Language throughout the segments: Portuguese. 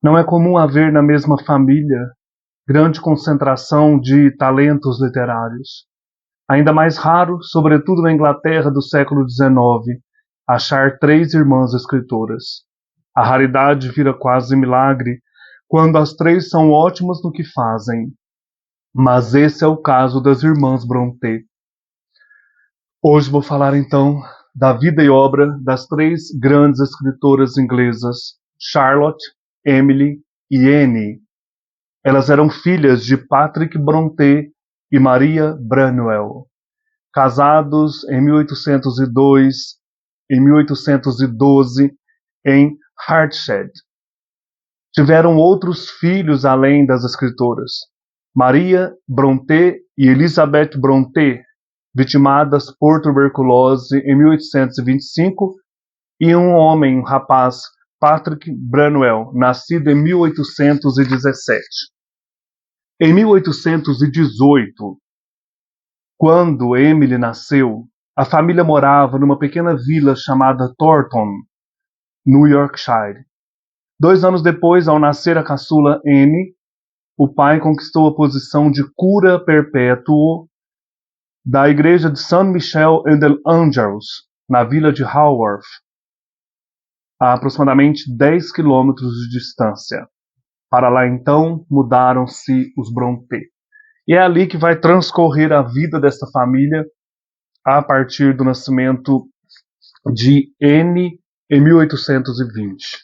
Não é comum haver na mesma família grande concentração de talentos literários. Ainda mais raro, sobretudo na Inglaterra do século XIX, achar três irmãs escritoras. A raridade vira quase milagre quando as três são ótimas no que fazem. Mas esse é o caso das irmãs Brontë. Hoje vou falar então da vida e obra das três grandes escritoras inglesas, Charlotte, Emily e Anne. Elas eram filhas de Patrick Brontë e Maria Branwell, casados em 1802 e 1812 em Hartshead. Tiveram outros filhos além das escritoras, Maria Brontë e Elizabeth Brontë, vitimadas por tuberculose em 1825, e um homem, um rapaz, Patrick Branwell, nascido em 1817. Em 1818, quando Emily nasceu, a família morava numa pequena vila chamada Thornton, no Yorkshire. 2 anos depois, ao nascer a caçula Anne, o pai conquistou a posição de cura perpétuo da igreja de St. Michael and the Angels, na vila de Haworth, a aproximadamente 10 quilômetros de distância. Para lá então mudaram-se os Brontë. E é ali que vai transcorrer a vida dessa família a partir do nascimento de Anne em 1820.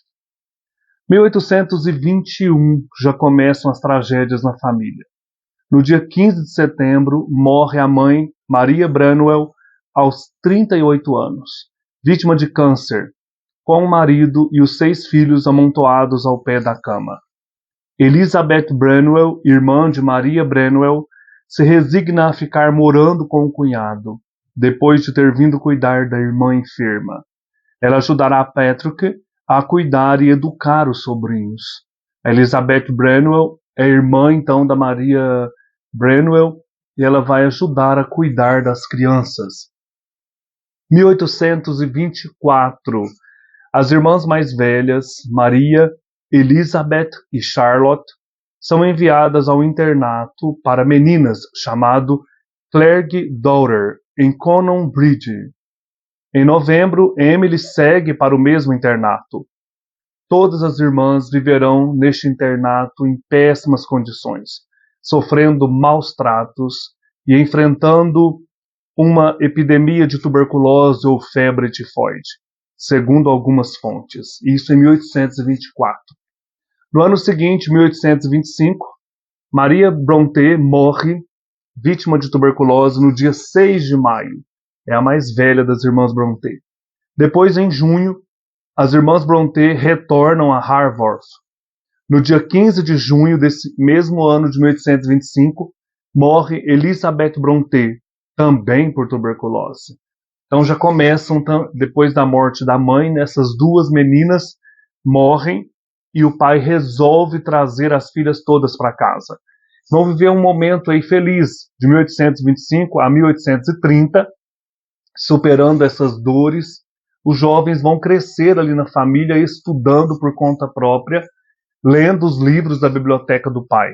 1821 já começam as tragédias na família. No dia 15 de setembro morre a mãe, Maria Branwell, aos 38 anos, vítima de câncer, com o marido e os 6 filhos amontoados ao pé da cama. Elizabeth Branwell, irmã de Maria Branwell, se resigna a ficar morando com o cunhado, depois de ter vindo cuidar da irmã enferma. Ela ajudará Patrick a cuidar e educar os sobrinhos. A Elizabeth Branwell é irmã então da Maria Branwell e ela vai ajudar a cuidar das crianças. 1824, as irmãs mais velhas, Maria, Elizabeth e Charlotte, são enviadas ao internato para meninas chamado Clergue Daughter, em Conon Bridge. Em novembro, Emily segue para o mesmo internato. Todas as irmãs viverão neste internato em péssimas condições, sofrendo maus tratos e enfrentando uma epidemia de tuberculose ou febre tifoide, segundo algumas fontes. Isso em 1824. No ano seguinte, 1825, Maria Brontë morre, vítima de tuberculose, no dia 6 de maio. É a mais velha das irmãs Brontë. Depois, em junho, as irmãs Brontë retornam a Haworth. No dia 15 de junho desse mesmo ano de 1825, morre Elizabeth Brontë, também por tuberculose. Então já começam, depois da morte da mãe, essas duas meninas morrem e o pai resolve trazer as filhas todas para casa. Vão viver um momento aí feliz, de 1825 a 1830, superando essas dores. Os jovens vão crescer ali na família, estudando por conta própria, lendo os livros da biblioteca do pai.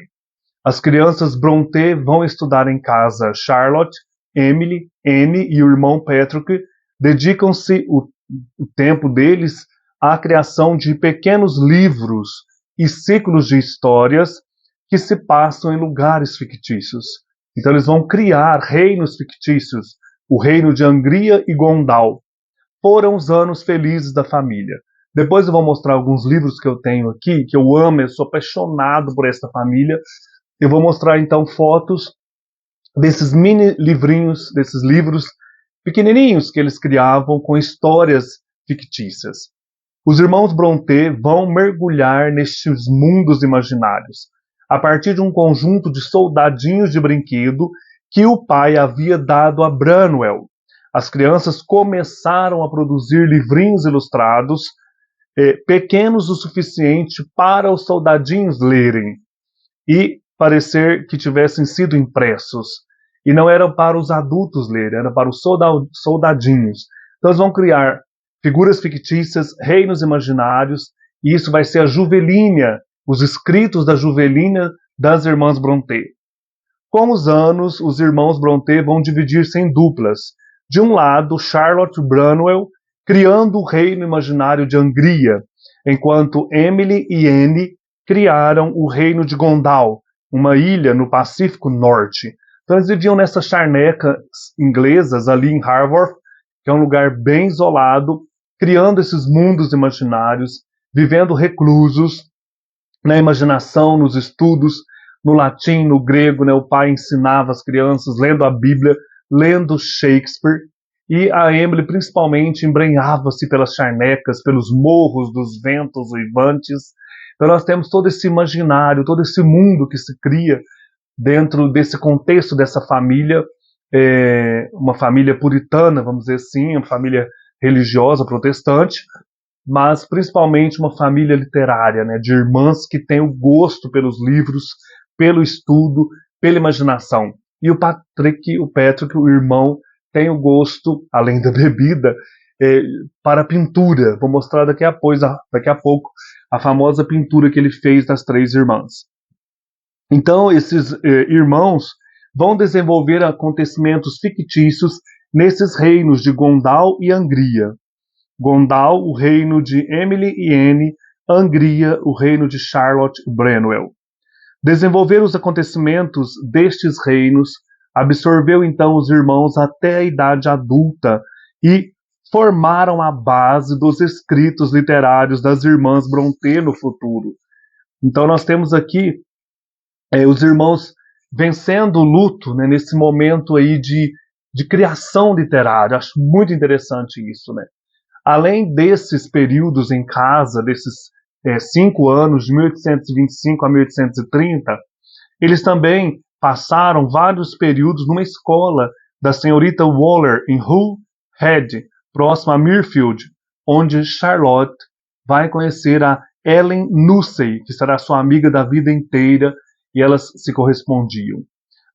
As crianças Brontë vão estudar em casa. Charlotte, Emily, Anne e o irmão Patrick dedicam-se o tempo deles à criação de pequenos livros e ciclos de histórias que se passam em lugares fictícios. Então eles vão criar reinos fictícios, o reino de Angria e Gondal. Foram os anos felizes da família. Depois eu vou mostrar alguns livros que eu tenho aqui, que eu amo, eu sou apaixonado por esta família. Eu vou mostrar então fotos desses mini livrinhos, desses livros pequenininhos que eles criavam com histórias fictícias. Os irmãos Brontë vão mergulhar nestes mundos imaginários, a partir de um conjunto de soldadinhos de brinquedo que o pai havia dado a Branwell. As crianças começaram a produzir livrinhos ilustrados, pequenos o suficiente para os soldadinhos lerem e parecer que tivessem sido impressos. E não era para os adultos lerem, era para os soldadinhos. Então eles vão criar figuras fictícias, reinos imaginários, e isso vai ser a juvelínea os escritos da Juvelina das Irmãs Brontë. Com os anos, os irmãos Brontë vão dividir-se em duplas. De um lado, Charlotte Branwell, criando o reino imaginário de Angria, enquanto Emily e Anne criaram o reino de Gondal, uma ilha no Pacífico Norte. Então eles viviam nessas charnecas inglesas ali em Haworth, que é um lugar bem isolado, criando esses mundos imaginários, vivendo reclusos na imaginação, nos estudos, no latim, no grego, né? O pai ensinava as crianças lendo a Bíblia, lendo Shakespeare, e a Emily principalmente embrenhava-se pelas charnecas, pelos morros dos ventos uivantes. Então nós temos todo esse imaginário, todo esse mundo que se cria dentro desse contexto dessa família, uma família puritana, vamos dizer assim, uma família religiosa, protestante, mas principalmente uma família literária, né, de irmãs que têm o gosto pelos livros, pelo estudo, pela imaginação. E o Patrick, o irmão, tem o gosto, além da bebida, para a pintura. Vou mostrar daqui a pouco a famosa pintura que ele fez das três irmãs. Então, esses irmãos vão desenvolver acontecimentos fictícios nesses reinos de Gondal e Angria. Gondal, o reino de Emily e Anne, Angria, o reino de Charlotte e Branwell. Desenvolver os acontecimentos destes reinos absorveu então os irmãos até a idade adulta e formaram a base dos escritos literários das irmãs Brontë no futuro. Então nós temos aqui os irmãos vencendo o luto, né, nesse momento aí de criação literária. Acho muito interessante isso, né? Além desses períodos em casa, desses 5 anos, de 1825 a 1830, eles também passaram vários períodos numa escola da senhorita Waller, em Hull Head, próximo a Mirfield, onde Charlotte vai conhecer a Ellen Nussey, que será sua amiga da vida inteira, e elas se correspondiam.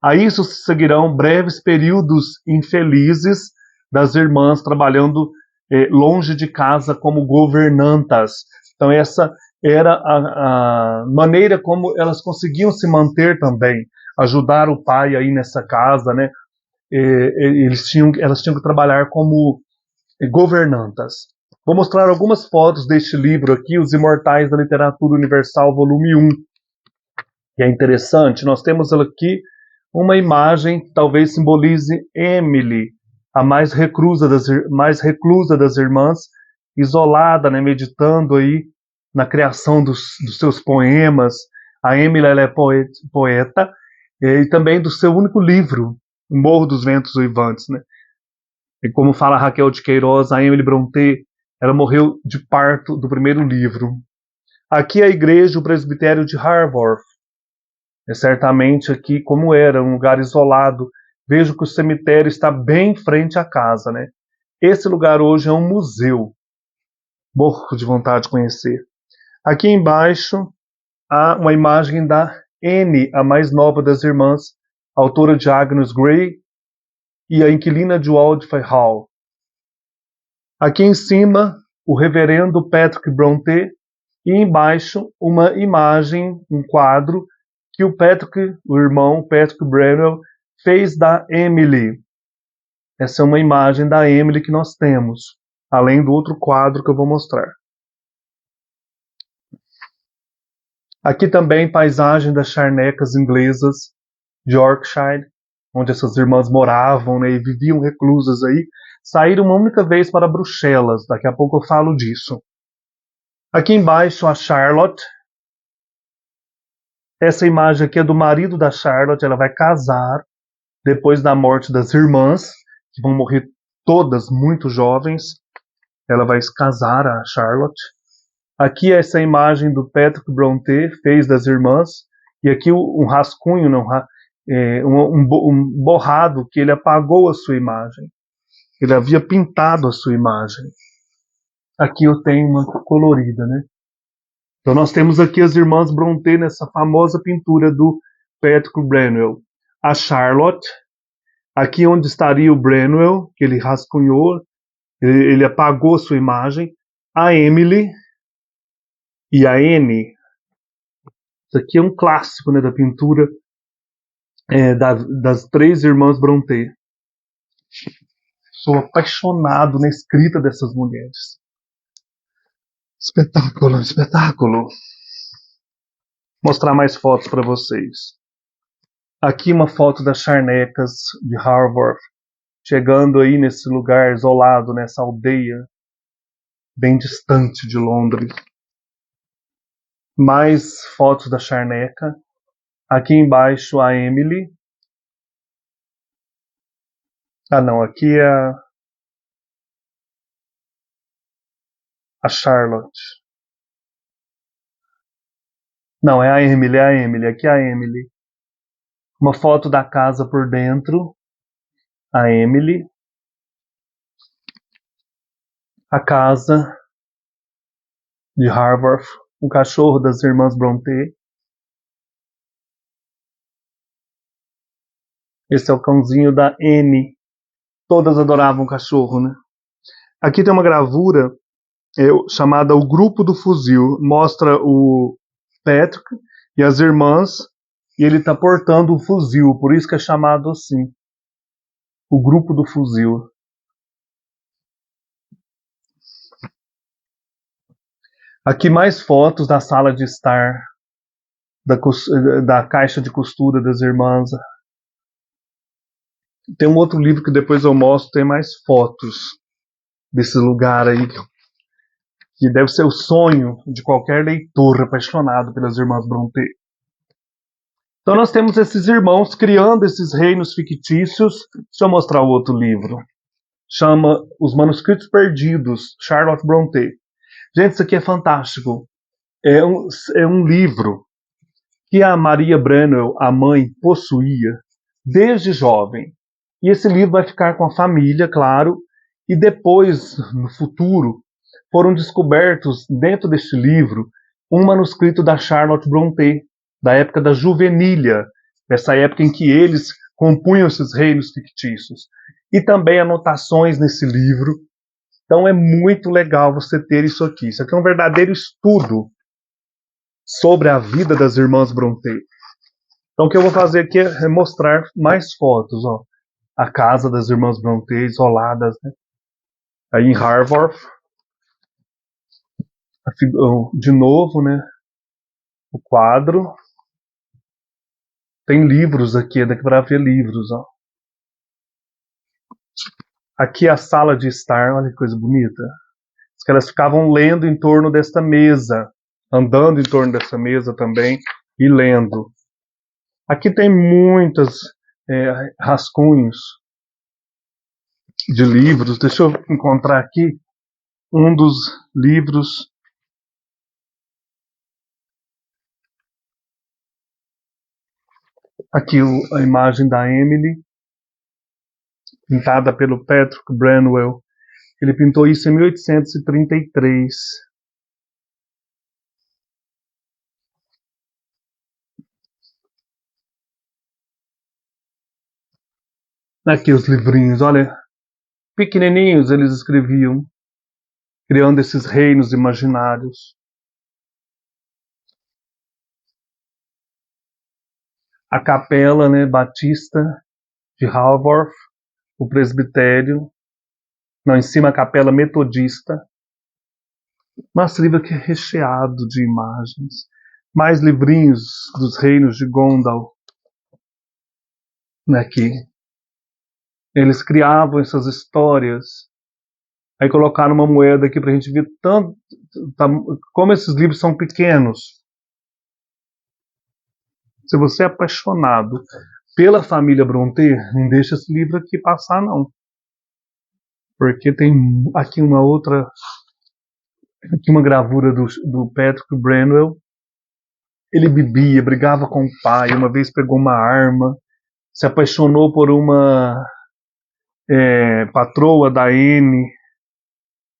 A isso se seguirão breves períodos infelizes das irmãs trabalhando longe de casa como governantas. Então essa era a maneira como elas conseguiam se manter também, ajudar o pai aí nessa casa, né? Elas tinham que trabalhar como governantas. Vou mostrar algumas fotos deste livro aqui, Os Imortais da Literatura Universal, volume 1, que é interessante. Nós temos aqui uma imagem que talvez simbolize Emily, a mais reclusa das irmãs, isolada, né, meditando aí na criação dos seus poemas. A Emily, ela é poeta, e também do seu único livro, O Morro dos Ventos Uivantes, né? E como fala Raquel de Queiroz, a Emily Brontë, ela morreu de parto do primeiro livro. Aqui a igreja, o presbitério de Haworth. Certamente aqui, como era, um lugar isolado. Vejo que o cemitério está bem em frente à casa, né? Esse lugar hoje é um museu. Morro de vontade de conhecer. Aqui embaixo há uma imagem da Anne, a mais nova das irmãs, autora de Agnes Grey e a inquilina de Waldfay Hall. Aqui em cima, o reverendo Patrick Brontë, e embaixo uma imagem, um quadro, que o irmão Patrick Branwell, fez da Emily. Essa é uma imagem da Emily que nós temos, além do outro quadro que eu vou mostrar. Aqui também paisagem das charnecas inglesas de Yorkshire, onde essas irmãs moravam, né, e viviam reclusas aí. Saíram uma única vez para Bruxelas, daqui a pouco eu falo disso. Aqui embaixo a Charlotte. Essa imagem aqui é do marido da Charlotte, ela vai casar depois da morte das irmãs, que vão morrer todas muito jovens. Ela vai se casar, a Charlotte. Aqui essa imagem do Patrick Brontë, fez das irmãs, e aqui um rascunho, um borrado, que ele apagou a sua imagem. Ele havia pintado a sua imagem. Aqui eu tenho uma colorida, né? Então nós temos aqui as irmãs Brontë nessa famosa pintura do Patrick Branwell. A Charlotte, aqui onde estaria o Branwell, que ele rascunhou, ele apagou a sua imagem. A Emily e a Anne. Isso aqui é um clássico, né, da pintura das três irmãs Brontë. Sou apaixonado na escrita dessas mulheres. Espetáculo, espetáculo. Vou mostrar mais fotos para vocês. Aqui uma foto das charnecas de Haworth, chegando aí nesse lugar isolado, nessa aldeia bem distante de Londres. Mais fotos da charneca. Aqui embaixo a Emily. Ah não, aqui é a Charlotte. Não, é a Emily, aqui é a Emily. Uma foto da casa por dentro, a Emily. A casa de Haworth, o cachorro das irmãs Brontë. Esse é o cãozinho da Anne. Todas adoravam cachorro, né? Aqui tem uma gravura chamada O Grupo do Fuzil. Mostra o Patrick e as irmãs, e ele está portando um fuzil, por isso que é chamado assim. O Grupo do Fuzil. Aqui mais fotos da sala de estar, da caixa de costura das irmãs. Tem um outro livro que depois eu mostro, tem mais fotos desse lugar aí, que deve ser o sonho de qualquer leitor apaixonado pelas irmãs Brontë. Então nós temos esses irmãos criando esses reinos fictícios. Deixa eu mostrar o outro livro. Chama Os Manuscritos Perdidos, Charlotte Brontë. Gente, isso aqui é fantástico. É um livro que a Maria Branwell, a mãe, possuía desde jovem. E esse livro vai ficar com a família, claro, e depois, no futuro, foram descobertos dentro deste livro um manuscrito da Charlotte Brontë, da época da Juvenília, dessa época em que eles compunham esses reinos fictícios. E também anotações nesse livro. Então é muito legal você ter isso aqui. Isso aqui é um verdadeiro estudo sobre a vida das irmãs Brontë. Então o que eu vou fazer aqui é mostrar mais fotos. Ó. A casa das irmãs Brontë, isoladas, né? Aí em Haworth. De novo, né? O quadro. Tem livros aqui, daqui para ver livros. Ó. Aqui a sala de estar, olha que coisa bonita. Diz que elas ficavam lendo em torno desta mesa, andando em torno dessa mesa também e lendo. Aqui tem muitos rascunhos de livros. Deixa eu encontrar aqui um dos livros. Aqui a imagem da Emily, pintada pelo Patrick Branwell. Ele pintou isso em 1833. Aqui os livrinhos, olha, pequenininhos eles escreviam, criando esses reinos imaginários. A capela, né, batista de Haworth, o presbitério, não, em cima a capela metodista. Mas livro aqui é recheado de imagens. Mais livrinhos dos reinos de Gondal. Aqui. Eles criavam essas histórias. Aí colocaram uma moeda aqui para a gente ver tanto, como esses livros são pequenos. Se você é apaixonado pela família Brontë, não deixa esse livro aqui passar, não. Porque tem aqui uma outra, aqui uma gravura do Patrick Branwell. Ele bebia, brigava com o pai, uma vez pegou uma arma, se apaixonou por uma patroa da Anne.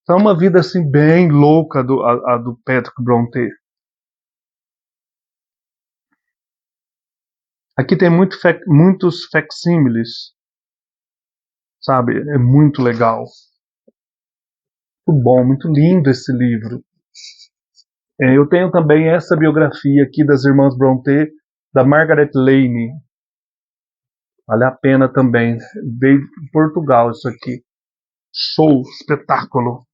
Então é uma vida assim bem louca a do Patrick Brontë. Aqui tem muitos facsímiles, sabe? É muito legal. Muito bom, muito lindo esse livro. Eu tenho também essa biografia aqui das irmãs Brontë, da Margaret Lane. Vale a pena também. Veio de Portugal isso aqui. Show, espetáculo.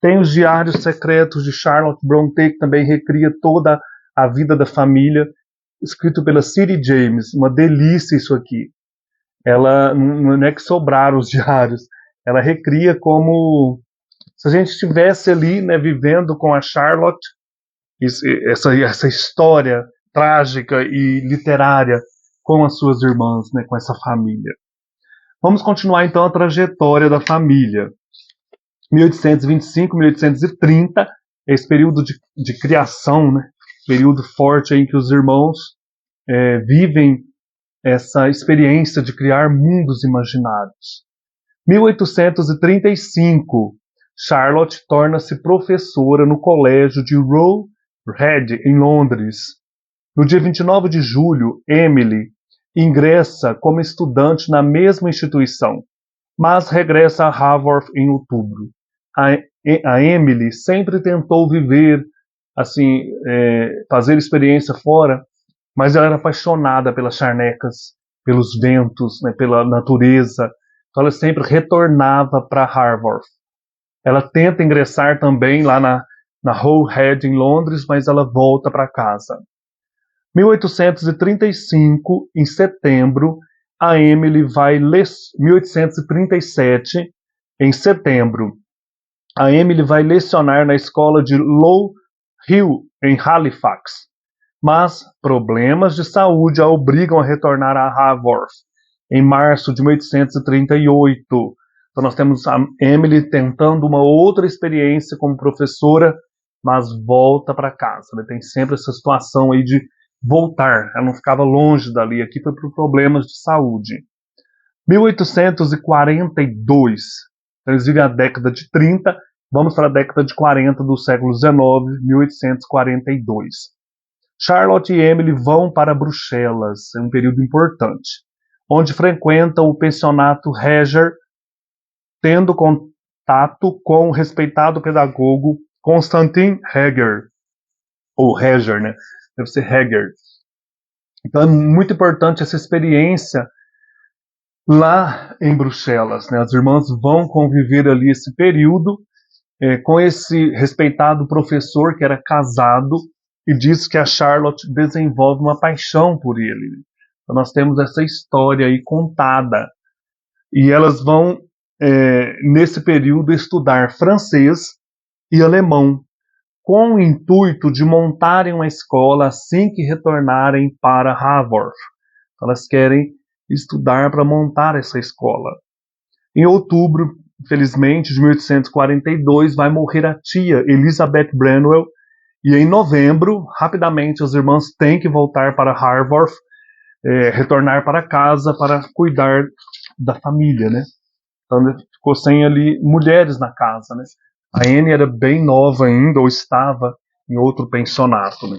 Tem os diários secretos de Charlotte Brontë, que também recria toda a vida da família, escrito pela City James. Uma delícia isso aqui. Ela não é que sobraram os diários. Ela recria como se a gente estivesse ali, né, vivendo com a Charlotte, essa história trágica e literária com as suas irmãs, né, com essa família. Vamos continuar então a trajetória da família. 1825, 1830, esse período de criação, né, período forte em que os irmãos vivem essa experiência de criar mundos imaginários. 1835, Charlotte torna-se professora no colégio de Roe Head, em Londres. No dia 29 de julho, Emily ingressa como estudante na mesma instituição, mas regressa a Haworth em outubro. A Emily sempre tentou viver, assim, fazer experiência fora, mas ela era apaixonada pelas charnecas, pelos ventos, né, pela natureza. Então ela sempre retornava para Haworth. Ela tenta ingressar também lá na Roe Head em Londres, mas ela volta para casa. 1835, em setembro, a Emily vai... 1837, em setembro, a Emily vai lecionar na escola de Low Hill, em Halifax, mas problemas de saúde a obrigam a retornar a Haworth, em março de 1838. Então nós temos a Emily tentando uma outra experiência como professora, mas volta para casa. Né? Tem sempre essa situação aí de voltar, ela não ficava longe dali, aqui foi por problemas de saúde. 1842, então eles vivem a década de 30, vamos para a década de 40 do século XIX, 1842. Charlotte e Emily vão para Bruxelas, é um período importante, onde frequentam o pensionato Heger, tendo contato com o respeitado pedagogo Constantin Heger, ou Heger, né? Deve ser Heger. Então é muito importante essa experiência lá em Bruxelas, né? As irmãs vão conviver ali esse período com esse respeitado professor que era casado e diz que a Charlotte desenvolve uma paixão por ele. Então nós temos essa história aí contada. E elas vão, nesse período, estudar francês e alemão, com o intuito de montarem uma escola assim que retornarem para Haworth. Elas querem estudar para montar essa escola. Em outubro, infelizmente, de 1842, vai morrer a tia Elizabeth Branwell, e em novembro, rapidamente, as irmãs têm que voltar para Haworth, retornar para casa para cuidar da família, né? Então ficou sem ali mulheres na casa, né? A Anne era bem nova ainda, ou estava em outro pensionato, né?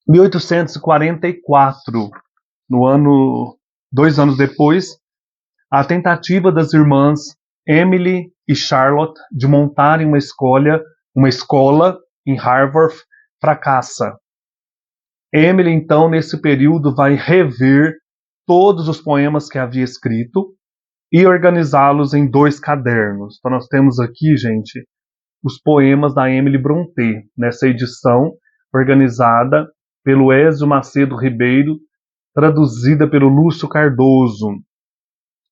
1844, no 2 anos depois, a tentativa das irmãs Emily e Charlotte de montarem uma escola em Haworth fracassa. Emily, então, nesse período, vai rever todos os poemas que havia escrito e organizá-los em 2 cadernos. Então nós temos aqui, gente, os poemas da Emily Brontë, nessa edição organizada pelo Ézio Macedo Ribeiro, traduzida pelo Lúcio Cardoso.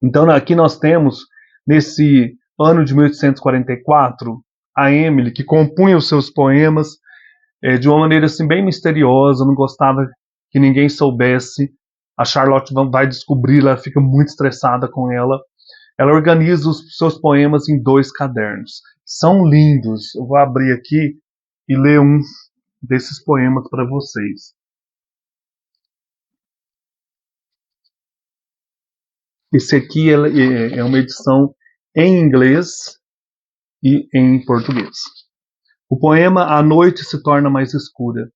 Então aqui nós temos, nesse ano de 1844, a Emily, que compunha os seus poemas de uma maneira assim, bem misteriosa, não gostava que ninguém soubesse. A Charlotte vai descobrir, ela fica muito estressada com ela. Ela organiza os seus poemas em 2 cadernos. São lindos. Eu vou abrir aqui e ler um desses poemas para vocês. Esse aqui é uma edição em inglês e em português. O poema A Noite se torna mais escura.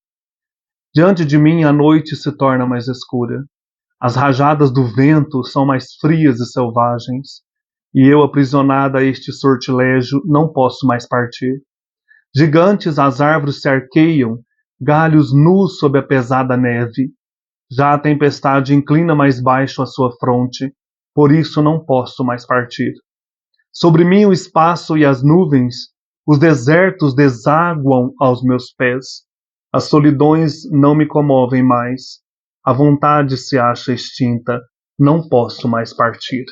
Diante de mim a noite se torna mais escura. As rajadas do vento são mais frias e selvagens, e eu, aprisionada a este sortilégio, não posso mais partir. Gigantes as árvores se arqueiam, galhos nus sob a pesada neve. Já a tempestade inclina mais baixo a sua fronte, por isso não posso mais partir. Sobre mim o espaço e as nuvens, os desertos desaguam aos meus pés. As solidões não me comovem mais. A vontade se acha extinta, não posso mais partir.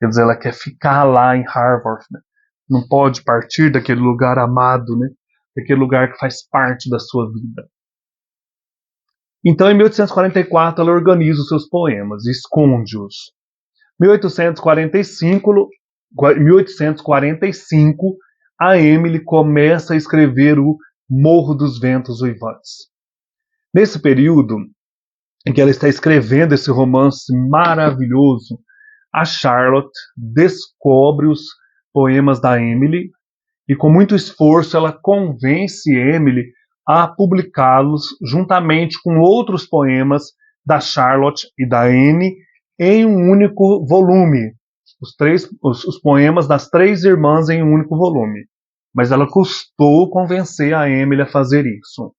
Quer dizer, ela quer ficar lá em Harvard, né? Não pode partir daquele lugar amado, né? Daquele lugar que faz parte da sua vida. Então, em 1844, ela organiza os seus poemas e esconde-os. 1845, a Emily começa a escrever o Morro dos Ventos Uivantes. Nesse período em que ela está escrevendo esse romance maravilhoso, a Charlotte descobre os poemas da Emily e, com muito esforço, ela convence Emily a publicá-los juntamente com outros poemas da Charlotte e da Anne em um único volume. Os poemas das três irmãs em um único volume. Mas ela custou convencer a Emily a fazer isso.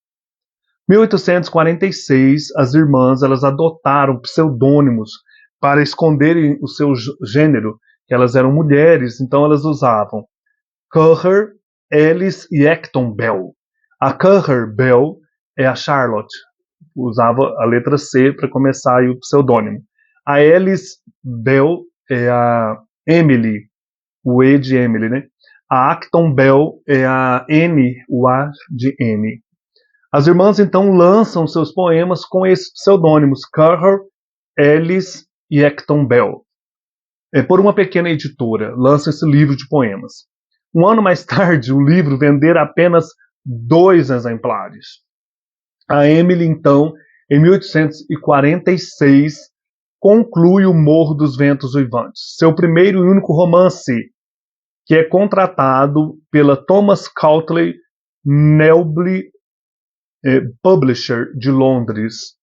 Em 1846, as irmãs elas adotaram pseudônimos para esconderem o seu gênero, que elas eram mulheres, então elas usavam Currer, Alice e Acton Bell. A Currer Bell é a Charlotte, usava a letra C para começar aí o pseudônimo. A Alice Bell é a Emily, o E de Emily, né? A Acton Bell é a N, o A de N. As irmãs então lançam seus poemas com esses pseudônimos, Currer, Alice e Acton Bell. Por uma pequena editora, lança esse livro de poemas. Um ano mais tarde, o livro vendera apenas 2 exemplares. A Emily, então, em 1846, conclui O Morro dos Ventos Uivantes, seu primeiro e único romance, que é contratado pela Thomas Cautley Nelby Publisher de Londres.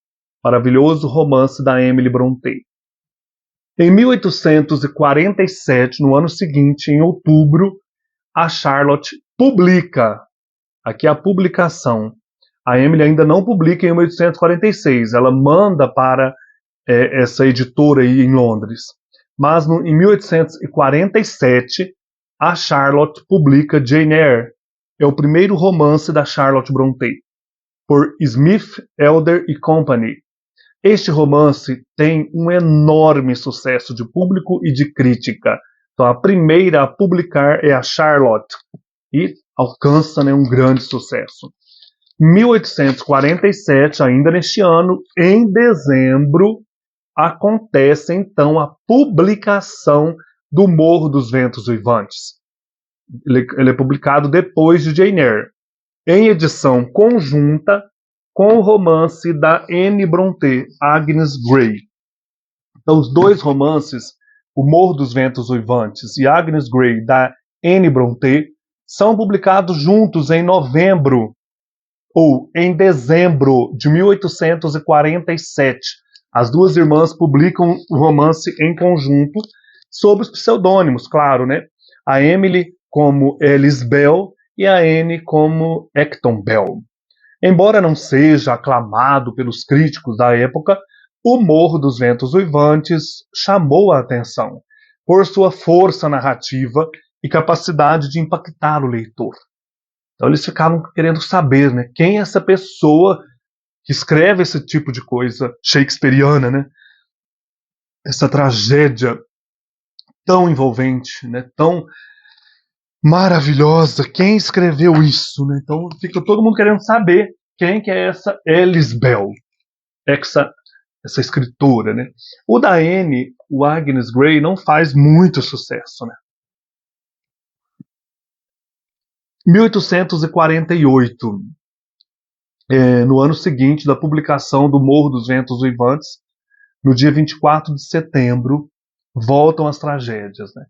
Maravilhoso romance da Emily Brontë. Em 1847, no ano seguinte, em outubro, a Charlotte publica. Aqui é a publicação. A Emily ainda não publica em 1846. Ela manda para essa editora aí em Londres. Mas em 1847, a Charlotte publica Jane Eyre. É o primeiro romance da Charlotte Brontë, por Smith, Elder e Company. Este romance tem um enorme sucesso de público e de crítica. Então, a primeira a publicar é a Charlotte e alcança, né, um grande sucesso. 1847, ainda neste ano, em dezembro, acontece então a publicação do Morro dos Ventos Uivantes. Ele é publicado depois de Jane Eyre, em edição conjunta com o romance da Anne Brontë, Agnes Grey. Então, os dois romances, O Morro dos Ventos Uivantes e Agnes Grey, da Anne Brontë, são publicados juntos em novembro ou em dezembro de 1847. As duas irmãs publicam o romance em conjunto, sob os pseudônimos, claro, né? A Emily como Alice Bell e a Anne como Acton Bell. Embora não seja aclamado pelos críticos da época, O Morro dos Ventos Uivantes chamou a atenção por sua força narrativa e capacidade de impactar o leitor. Então eles ficavam querendo saber, né, quem é essa pessoa que escreve esse tipo de coisa shakespeariana, né? Essa tragédia tão envolvente, né, tão maravilhosa. Quem escreveu isso, né? Então fica todo mundo querendo saber quem que é essa Alice Bell, essa escritora, né? O da Anne, o Agnes Grey, não faz muito sucesso, né? 1848, no ano seguinte da publicação do Morro dos Ventos Uivantes, no dia 24 de setembro, voltam as tragédias, né?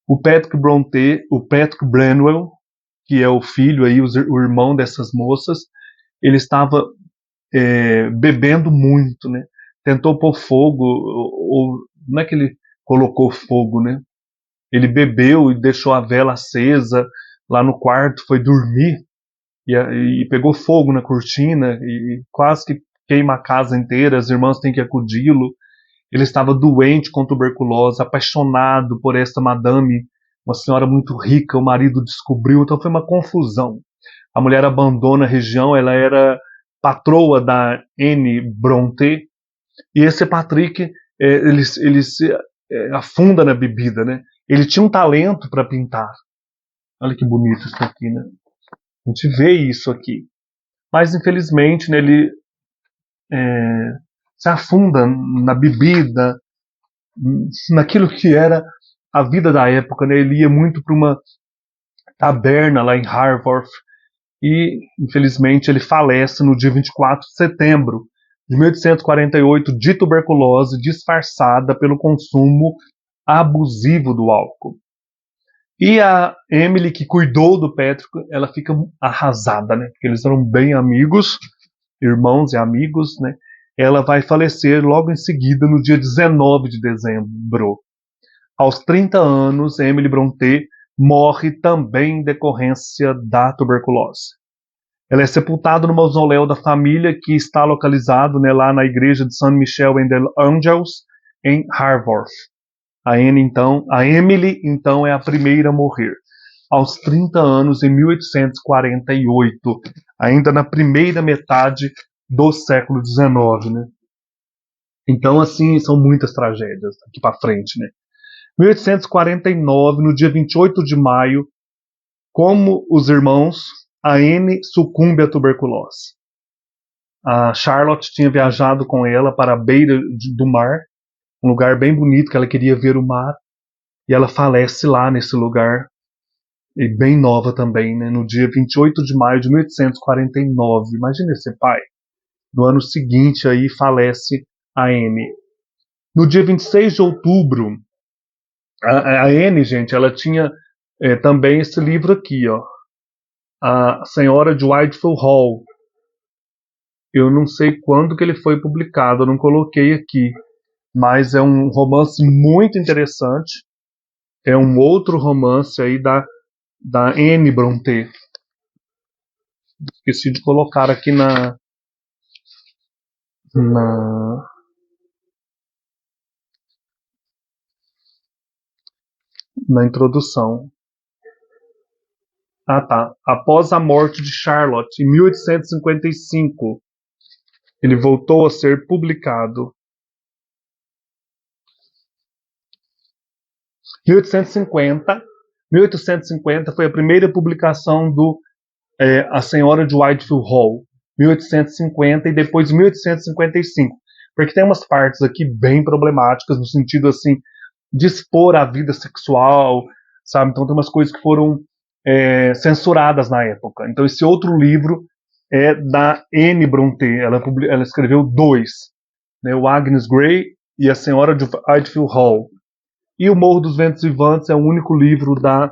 O Patrick Brontë, o Patrick Branwell, que é o filho aí, o irmão dessas moças, ele estava bebendo muito, né? Tentou pôr fogo, ou não é que ele colocou fogo, né? Ele bebeu e deixou a vela acesa lá no quarto, foi dormir e pegou fogo na cortina e quase que queima a casa inteira, as irmãs têm que acudi-lo. Ele estava doente com tuberculose, apaixonado por esta madame, uma senhora muito rica, o marido descobriu, então foi uma confusão. A mulher abandona a região, ela era patroa da Anne Brontë, e esse Patrick, ele se afunda na bebida, né? Ele tinha um talento para pintar. Olha que bonito isso aqui, né? A gente vê isso aqui. Mas, infelizmente, né, ele se afunda na bebida, naquilo que era a vida da época, né? Ele ia muito para uma taberna lá em Harvard e, infelizmente, ele falece no dia 24 de setembro de 1848 de tuberculose disfarçada pelo consumo abusivo do álcool. E a Emily, que cuidou do Patrick, ela fica arrasada, né? Porque eles eram bem amigos, irmãos e amigos, né? Ela vai falecer logo em seguida, no dia 19 de dezembro. Aos 30 anos, Emily Brontë morre também em decorrência da tuberculose. Ela é sepultada no mausoléu da família, que está localizado, né, lá na igreja de Saint Michel and the Angels, em Harvard. A Emily, então, é a primeira a morrer, aos 30 anos, em 1848, ainda na primeira metade do século XIX, né? Então, assim, são muitas tragédias aqui para frente, né? 1849, no dia 28 de maio, como os irmãos, a Anne sucumbe à tuberculose. A Charlotte tinha viajado com ela para a beira do mar, um lugar bem bonito, que ela queria ver o mar, e ela falece lá nesse lugar, e bem nova também, né, no dia 28 de maio de 1849. Imagina esse pai. No ano seguinte aí falece a Anne. No dia 26 de outubro, a Anne, gente, ela tinha também esse livro aqui, ó, A Senhora de Whitefield Hall. Eu não sei quando que ele foi publicado, eu não coloquei aqui, mas é um romance muito interessante. É um outro romance aí da Anne Brontë. Esqueci de colocar aqui na introdução. Ah, tá. Após a morte de Charlotte, em 1855, ele voltou a ser publicado. 1850 foi a primeira publicação do A Senhora de Whitefield Hall. 1850 e depois 1855. Porque tem umas partes aqui bem problemáticas, no sentido assim, de expor a vida sexual, sabe? Então tem umas coisas que foram censuradas na época. Então esse outro livro é da Anne Brontë. Ela escreveu 2, né? O Agnes Grey e A Senhora de Whitefield Hall. E O Morro dos Ventos Vivantes é o único livro da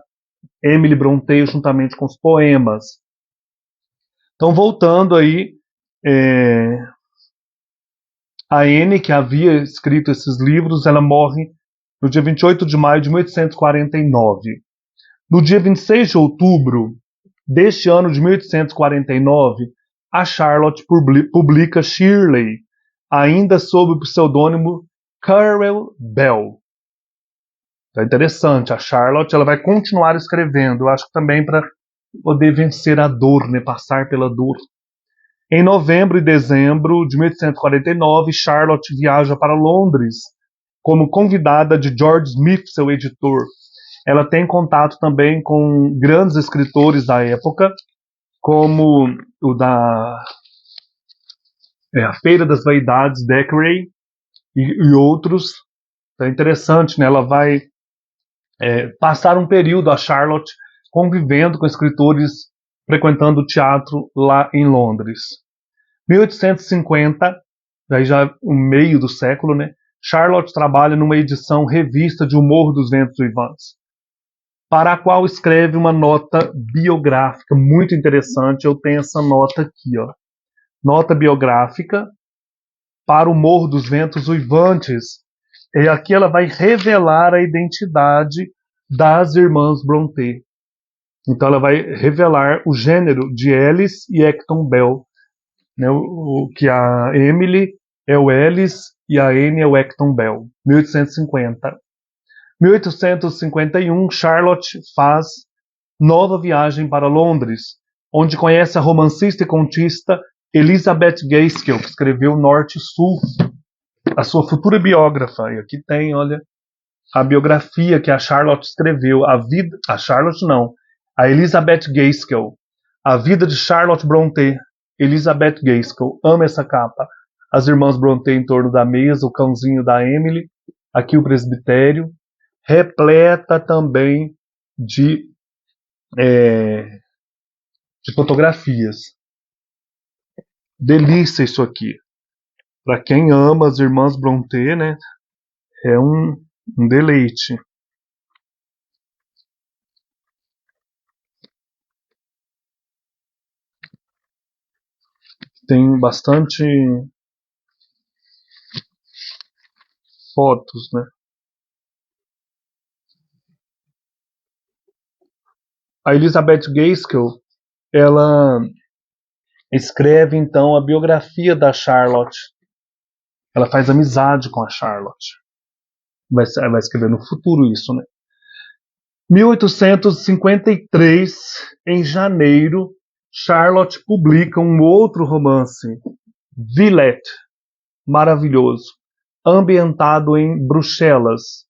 Emily Brontë, juntamente com os poemas. Então, voltando aí, a Anne, que havia escrito esses livros, ela morre no dia 28 de maio de 1849. No dia 26 de outubro deste ano de 1849, a Charlotte publica Shirley, ainda sob o pseudônimo Carrel Bell. Então é interessante, a Charlotte ela vai continuar escrevendo, eu acho que também para poder vencer a dor, né, passar pela dor. Em novembro e dezembro de 1849, Charlotte viaja para Londres como convidada de George Smith, seu editor. Ela tem contato também com grandes escritores da época, como o da A Feira das Vaidades, Thackeray, e outros. Então é interessante, né? Ela vai passar um período, a Charlotte, convivendo com escritores, frequentando o teatro lá em Londres. 1850, daí já o meio do século, né? Charlotte trabalha numa edição revista de O Morro dos Ventos Vivantes, para a qual escreve uma nota biográfica muito interessante. Eu tenho essa nota aqui, ó. Nota biográfica para O Morro dos Ventos Uivantes. E aqui ela vai revelar a identidade das irmãs Brontë. Então ela vai revelar o gênero de Alice e Acton Bell, né? Que a Emily é o Alice e a Anne é o Acton Bell. 1850. 1851, Charlotte faz nova viagem para Londres, onde conhece a romancista e contista Elizabeth Gaskell, que escreveu Norte e Sul, a sua futura biógrafa. E aqui tem, olha, a biografia que a Charlotte escreveu, a Elizabeth Gaskell, a vida de Charlotte Brontë. Elizabeth Gaskell, ama essa capa. As irmãs Brontë em torno da mesa, o cãozinho da Emily, aqui o presbitério, repleta também de, é, de fotografias. Delícia isso aqui. Para quem ama as irmãs Brontë, né, é um deleite. Tem bastante fotos, né? A Elizabeth Gaskell, ela escreve então a biografia da Charlotte. Ela faz amizade com a Charlotte. Vai escrever no futuro isso, né? 1853, em janeiro, Charlotte publica um outro romance, Villette, maravilhoso, ambientado em Bruxelas.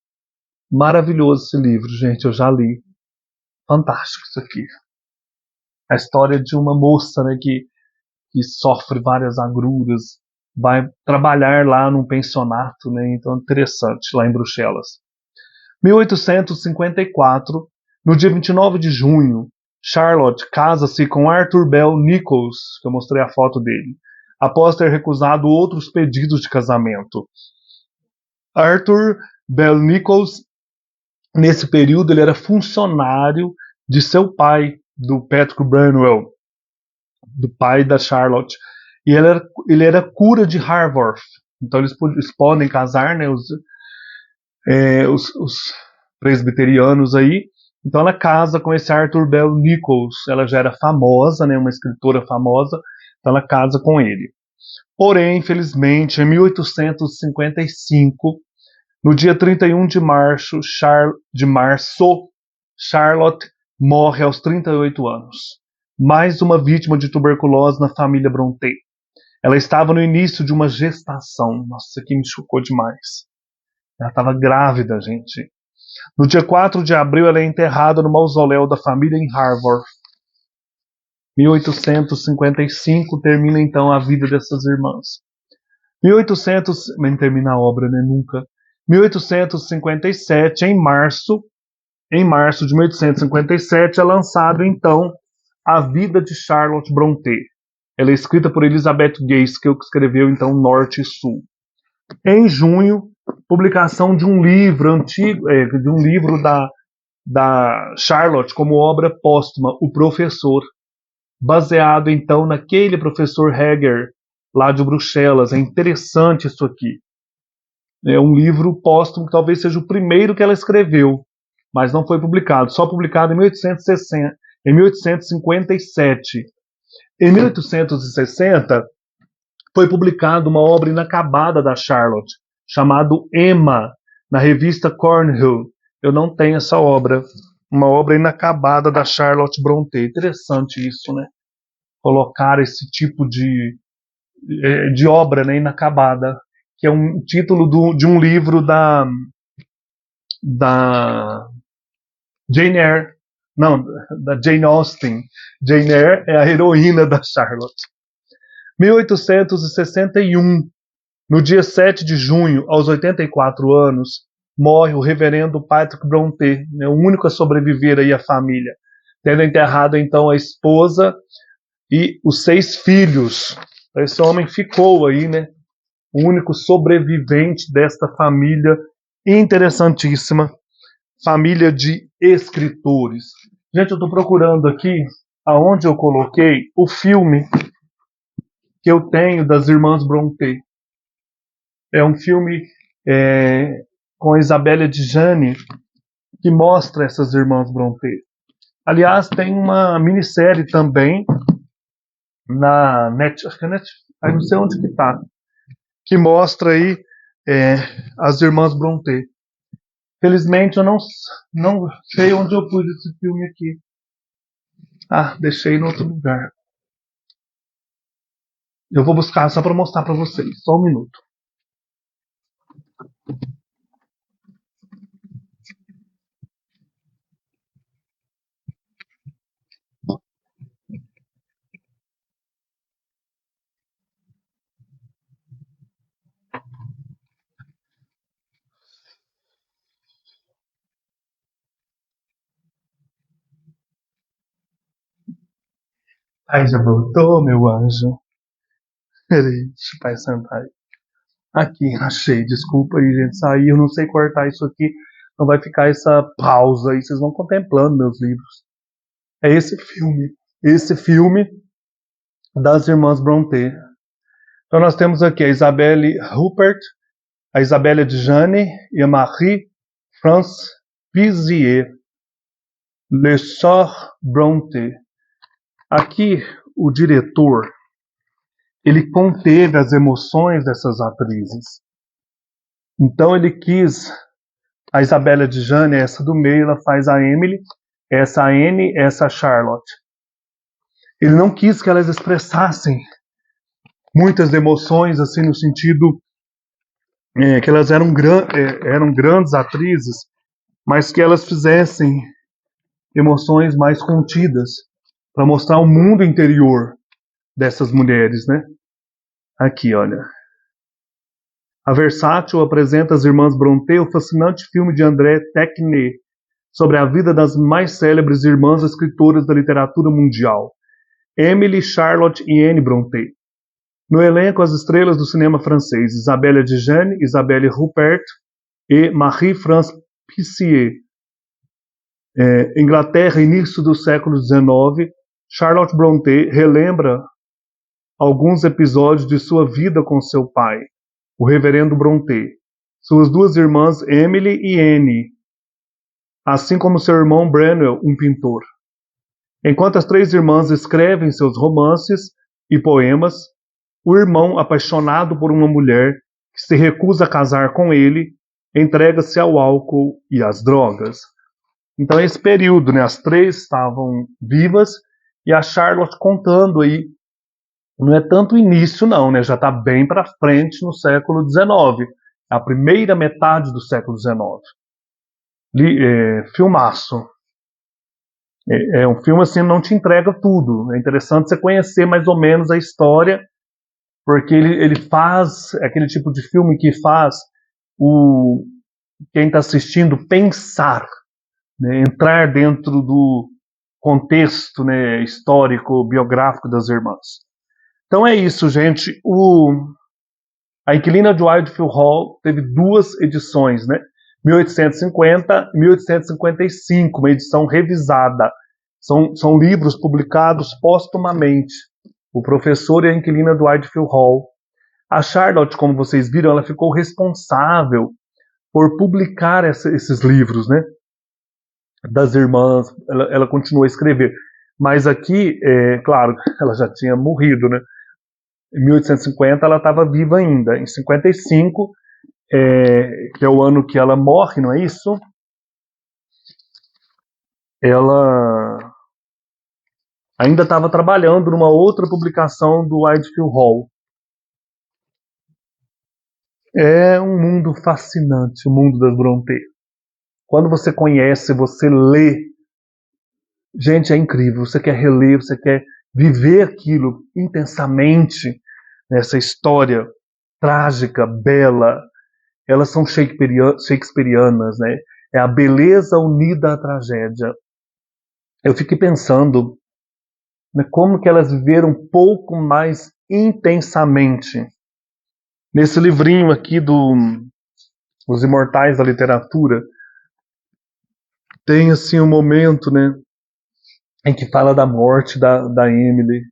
Maravilhoso esse livro, gente, eu já li. Fantástico isso aqui. A história de uma moça, né, que sofre várias agruras, vai trabalhar lá num pensionato, né, então interessante, lá em Bruxelas. 1854, no dia 29 de junho, Charlotte casa-se com Arthur Bell Nichols, que eu mostrei a foto dele, após ter recusado outros pedidos de casamento. Arthur Bell Nichols, nesse período, ele era funcionário de seu pai, do Patrick Branwell, do pai da Charlotte, e ele era cura de Haworth. Então eles podem casar, né, os presbiterianos aí. Então ela casa com esse Arthur Bell Nichols. Ela já era famosa, né, uma escritora famosa, então ela casa com ele. Porém, infelizmente, em 1855, no dia 31 de março, Charlotte morre aos 38 anos. Mais uma vítima de tuberculose na família Brontë. Ela estava no início de uma gestação. Nossa, isso aqui me chocou demais. Ela estava grávida, gente. No dia 4 de abril, ela é enterrada no mausoléu da família em Haworth. 1855 termina então a vida dessas irmãs. 1800, nem termina a obra, né? Nunca. 1857, em março de 1857, é lançado então A Vida de Charlotte Brontë. Ela é escrita por Elizabeth Gaskell, que escreveu então Norte e Sul. Em junho, publicação de um livro antigo, de um livro da Charlotte como obra póstuma, O Professor, baseado então naquele professor Heger lá de Bruxelas. É interessante isso aqui. É um livro póstumo que talvez seja o primeiro que ela escreveu, mas não foi publicado, só publicado em 1860, em 1857. Em 1860 foi publicada uma obra inacabada da Charlotte, chamado Emma, na revista Cornhill. Eu não tenho essa obra, uma obra inacabada da Charlotte Brontë. Interessante isso, né? Colocar esse tipo de obra, né, inacabada, que é um título de um livro da Jane Eyre, não, da Jane Austen. Jane Eyre é a heroína da Charlotte. 1861, no dia 7 de junho, aos 84 anos, morre o reverendo Patrick Brontë, né, o único a sobreviver aí à família, tendo enterrado então a esposa e os 6 filhos. Esse homem ficou aí, né, o único sobrevivente desta família interessantíssima, família de escritores. Gente, eu estou procurando aqui aonde eu coloquei o filme que eu tenho das irmãs Brontë. É um filme com a Isabelle Adjani, que mostra essas irmãs Brontë. Aliás, tem uma minissérie também na Net, acho que é Net, aí não sei onde que tá, que mostra aí as irmãs Brontë. Felizmente eu não sei onde eu pus esse filme aqui. Ah, deixei em outro lugar. Eu vou buscar só para mostrar para vocês. Só um minuto. Ai, já voltou, meu anjo. Peraí, deixa o pai sentar aí. Aqui, achei. Desculpa aí, gente. Sair, eu não sei cortar isso aqui. Não vai ficar essa pausa aí. Vocês vão contemplando meus livros. É esse filme. Esse filme das irmãs Brontë. Então nós temos aqui a Isabelle Huppert, a Isabelle Adjani e a Marie-France Pizier. Le Sœurs Brontë. Aqui, o diretor, ele conteve as emoções dessas atrizes. Então ele quis, a Isabelle Adjani, essa do meio, ela faz a Emily, essa a Anne, essa a Charlotte. Ele não quis que elas expressassem muitas emoções, assim, no sentido que elas eram grandes atrizes, mas que elas fizessem emoções mais contidas, para mostrar o mundo interior dessas mulheres, né? Aqui, olha. A Versátil apresenta as irmãs Brontë, o fascinante filme de André Téchiné sobre a vida das mais célebres irmãs escritoras da literatura mundial, Emily, Charlotte e Anne Brontë. No elenco, as estrelas do cinema francês, Isabelle Adjani, Isabelle Huppert e Marie-France Pizier. Inglaterra, início do século XIX, Charlotte Brontë relembra alguns episódios de sua vida com seu pai, o reverendo Brontë, suas duas irmãs Emily e Anne, assim como seu irmão Branwell, um pintor. Enquanto as três irmãs escrevem seus romances e poemas, o irmão, apaixonado por uma mulher que se recusa a casar com ele, entrega-se ao álcool e às drogas. Então, esse período, né, as três estavam vivas e a Charlotte contando aí, não é tanto o início não, né, já está bem para frente no século XIX, a primeira metade do século XIX. Filmaço. Um filme assim, não te entrega tudo. É interessante você conhecer mais ou menos a história, porque ele faz aquele tipo de filme que faz quem está assistindo pensar, né, entrar dentro do contexto, né, histórico, biográfico das irmãs. Então é isso, gente. A Inquilina de Wildfield Hall teve duas edições, né? 1850 e 1855, uma edição revisada. São livros publicados póstumamente. O Professor e a Inquilina do Wildfield Hall. A Charlotte, como vocês viram, ela ficou responsável por publicar esses livros, né? Das irmãs. Ela continuou a escrever. Mas aqui, claro, ela já tinha morrido, né? Em 1850 ela estava viva ainda. Em 55, que é o ano que ela morre, não é isso? Ela ainda estava trabalhando numa outra publicação do Wildfield Hall. É um mundo fascinante, o mundo das Brontë. Quando você conhece, você lê, gente, é incrível. Você quer reler, você quer viver aquilo intensamente, essa história trágica, bela. Elas são shakespearianas, né? É a beleza unida à tragédia. Eu fiquei pensando, né, como que elas viveram um pouco mais intensamente. Nesse livrinho aqui Os Imortais da Literatura, tem assim um momento, né, em que fala da morte da Emily.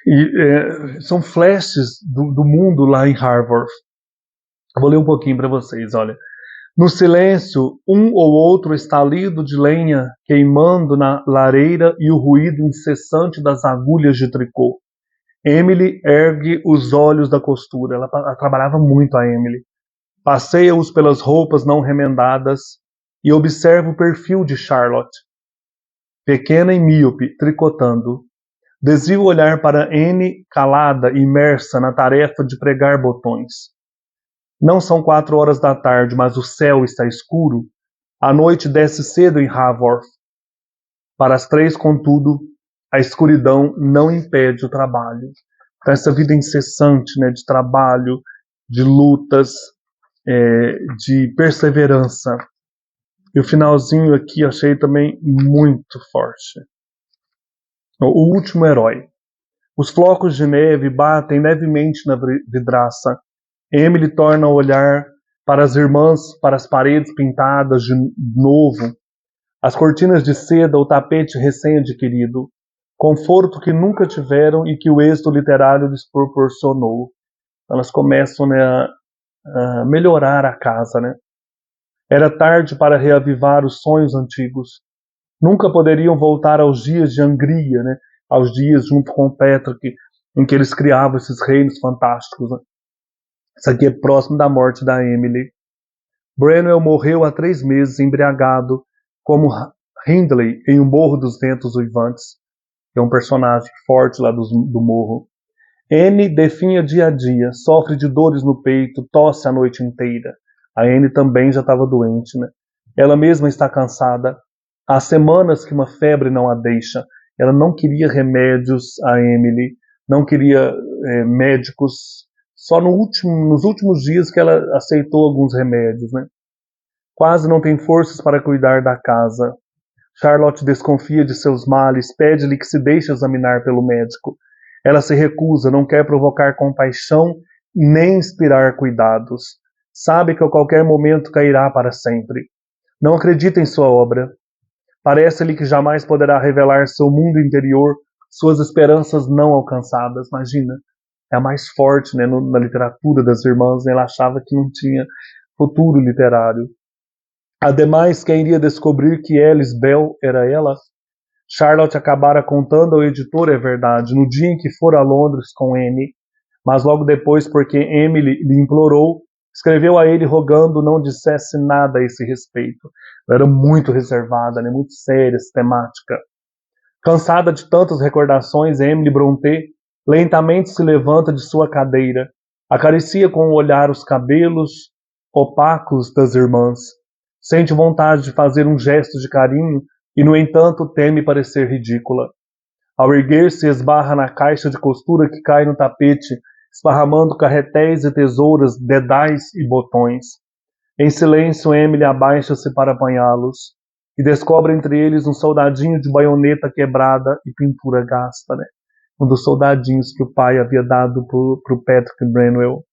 E são flashes do mundo lá em Harvard. Eu vou ler um pouquinho para vocês, olha. No silêncio, um ou outro estalido de lenha queimando na lareira e o ruído incessante das agulhas de tricô. Emily ergue os olhos da costura. Ela trabalhava muito, a Emily. Passeia-os pelas roupas não remendadas e observa o perfil de Charlotte, pequena e míope, tricotando. Desvia o olhar para Anne, calada, imersa na tarefa de pregar botões. Não são 4 horas da tarde, mas o céu está escuro. A noite desce cedo em Haworth. Para as 3, contudo, a escuridão não impede o trabalho. Então, essa vida incessante, né, de trabalho, de lutas, de perseverança. E o finalzinho aqui achei também muito forte. O último herói. Os flocos de neve batem levemente na vidraça. Emily torna a olhar para as irmãs, para as paredes pintadas de novo, as cortinas de seda, o tapete recém-adquirido, conforto que nunca tiveram e que o êxito literário lhes proporcionou. Elas começam, né, a melhorar a casa, né? Era tarde para reavivar os sonhos antigos. Nunca poderiam voltar aos dias de Angria, né? Aos dias junto com Patrick, em que eles criavam esses reinos fantásticos. Né? Isso aqui é próximo da morte da Emily. Branwell morreu há 3 meses, embriagado, como Hindley em O Morro dos Ventos Uivantes, que é um personagem forte lá do morro. Anne definha dia a dia, sofre de dores no peito, tosse a noite inteira. A Anne também já estava doente, né? Ela mesma está cansada. Há semanas que uma febre não a deixa. Ela não queria remédios, a Emily, não queria médicos. Só nos últimos dias que ela aceitou alguns remédios, né? Quase não tem forças para cuidar da casa. Charlotte desconfia de seus males, pede-lhe que se deixe examinar pelo médico. Ela se recusa, não quer provocar compaixão nem inspirar cuidados. Sabe que a qualquer momento cairá para sempre. Não acredita em sua obra. Parece-lhe que jamais poderá revelar seu mundo interior, suas esperanças não alcançadas. Imagina, é a mais forte, né, na literatura das irmãs. Ela achava que não tinha futuro literário. Ademais, quem iria descobrir que Alice Bell era ela? Charlotte acabara contando ao editor, é verdade, no dia em que for a Londres com Anne, mas logo depois, porque Emily lhe implorou, escreveu a ele rogando não dissesse nada a esse respeito. Ela era muito reservada, né, muito séria, sistemática. Cansada de tantas recordações, Emily Brontë lentamente se levanta de sua cadeira, acaricia com o olhar os cabelos opacos das irmãs, sente vontade de fazer um gesto de carinho e, no entanto, teme parecer ridícula. Ao erguer-se, esbarra na caixa de costura que cai no tapete, esparramando carretéis e tesouras, dedais e botões. Em silêncio, Emily abaixa-se para apanhá-los e descobre entre eles um soldadinho de baioneta quebrada e pintura gasta, né? Um dos soldadinhos que o pai havia dado para o Patrick Branwell.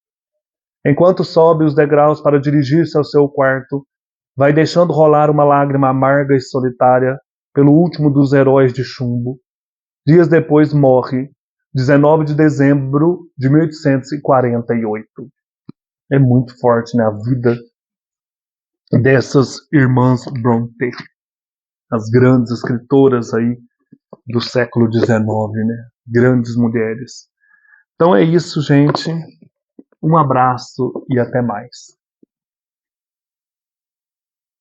Enquanto sobe os degraus para dirigir-se ao seu quarto, vai deixando rolar uma lágrima amarga e solitária pelo último dos heróis de chumbo. Dias depois morre, 19 de dezembro de 1848. É muito forte, né, a vida dessas irmãs Brontë, as grandes escritoras aí do século XIX, né? Grandes mulheres. Então é isso, gente. Um abraço e até mais.